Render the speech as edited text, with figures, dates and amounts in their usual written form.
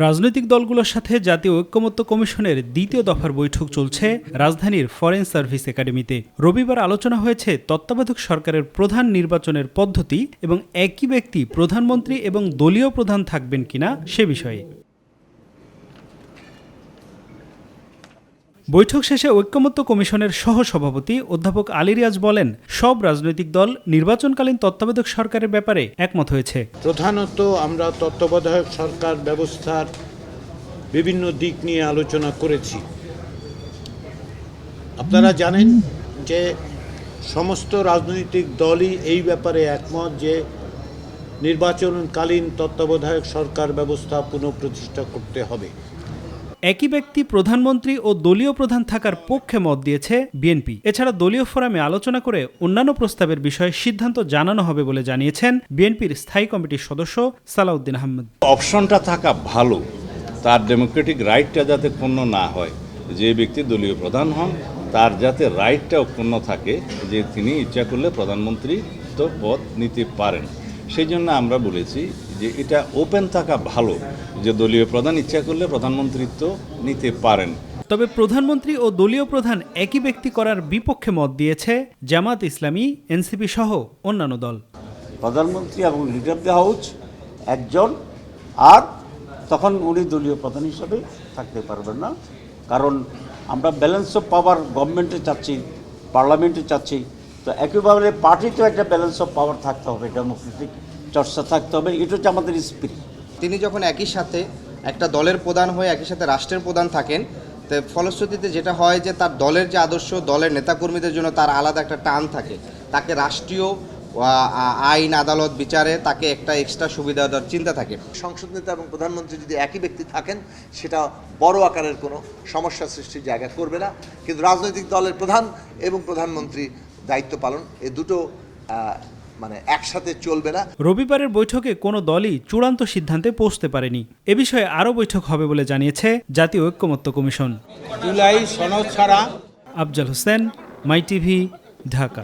রাজনৈতিক দলগুলোর সাথে জাতীয় ঐক্যমত্য কমিশনের দ্বিতীয় দফার বৈঠক চলছে রাজধানীর ফরেন সার্ভিস একাডেমিতে। রবিবার আলোচনা হয়েছে তত্ত্বাবধায়ক সরকারের প্রধান নির্বাচনের পদ্ধতি এবং একই ব্যক্তি প্রধানমন্ত্রী এবং দলীয় প্রধান থাকবেন কিনা সে বিষয়ে। বৈঠক শেষে ঐক্যমত্য কমিশনের সহসভাপতি অধ্যাপক আলী রিয়াজ বলেন, সব রাজনৈতিক দল নির্বাচনকালীন তত্ত্বাবধায়ক সরকারের ব্যাপারে একমত হয়েছে। প্রধানত আমরা তত্ত্বাবধায়ক সরকার ব্যবস্থার বিভিন্ন দিক নিয়ে আলোচনা করেছি। আপনারা জানেন যে সমস্ত রাজনৈতিক দলই এই ব্যাপারে একমত যে নির্বাচনকালীন তত্ত্বাবধায়ক সরকার ব্যবস্থা পুনঃপ্রতিষ্ঠা করতে হবে। একই ব্যক্তি প্রধানমন্ত্রী ও দলীয় প্রধান থাকার পক্ষে মত দিয়েছে বিএনপি। এছাড়া দলীয় ফোরামে আলোচনা করে অন্যান্য প্রস্তাবের বিষয়ে সিদ্ধান্ত জানানো হবে বলে জানিয়েছেন বিএনপির স্থায়ী কমিটির সদস্য সালাউদ্দিন আহমেদ। অপশনটা থাকা ভালো, তার ডেমোক্রেটিক রাইটটা যাতে ক্ষুণ্ণ না হয়, যে ব্যক্তি দলীয় প্রধান হন তার যাতে রাইটটাও ক্ষুণ্ণ থাকে যে তিনি ইচ্ছা করলে প্রধানমন্ত্রী তো পদ নিতে পারেন। সেই জন্য আমরা বলেছি যে এটা ওপেন থাকা ভালো, যে দলীয় প্রধান ইচ্ছা করলে প্রধানমন্ত্রিত্ব নিতে পারেন। তবে প্রধানমন্ত্রী ও দলীয় প্রধান একই ব্যক্তি করার বিপক্ষে মত দিয়েছে জামাত ইসলামী, এনসিপি সহ অন্যান্য দল। প্রধানমন্ত্রী এবং লিডার অব দ্য হাউস একজন, আর তখন উনি দলীয় প্রধান হিসাবে থাকতে পারবেন না, কারণ আমরা ব্যালেন্স অফ পাওয়ার গভর্নমেন্টে চাচ্ছি, পার্লামেন্টে চাচ্ছি। তো একইভাবে পার্টিতেও একটা ব্যালেন্স অফ পাওয়ার থাকতে হবে, ডেমোক্রেটিক চর্চা থাকতে হবে। এটা হচ্ছে আমাদের স্পিরিট। তিনি যখন একই সাথে একটা দলের প্রধান হয়ে একই সাথে রাষ্ট্রের প্রধান থাকেন, তো ফলশ্রুতিতে যেটা হয় যে তার দলের যে আদর্শ, দলের নেতাকর্মীদের জন্য তার আলাদা একটা টান থাকে, তাকে রাষ্ট্রীয় আইন আদালত বিচারে তাকে একটা এক্সট্রা সুবিধা দেওয়ার চিন্তা থাকে। সংসদ নেতা এবং প্রধানমন্ত্রী যদি একই ব্যক্তি থাকেন সেটা বড় আকারের কোনো সমস্যা সৃষ্টির জায়গা করবে না, কিন্তু রাজনৈতিক দলের প্রধান এবং প্রধানমন্ত্রী দায়িত্ব পালন এ দুটো একসাথে চলবে না। রবিবারের বৈঠকে কোনো দলই চূড়ান্ত সিদ্ধান্তে পৌঁছতে পারেনি। এ বিষয়ে আরও বৈঠক হবে বলে জানিয়েছে জাতীয় ঐক্যমত্য কমিশন। জুলাই সনদ ছাড়া। আফজাল হোসেন, মাই টিভি, ঢাকা।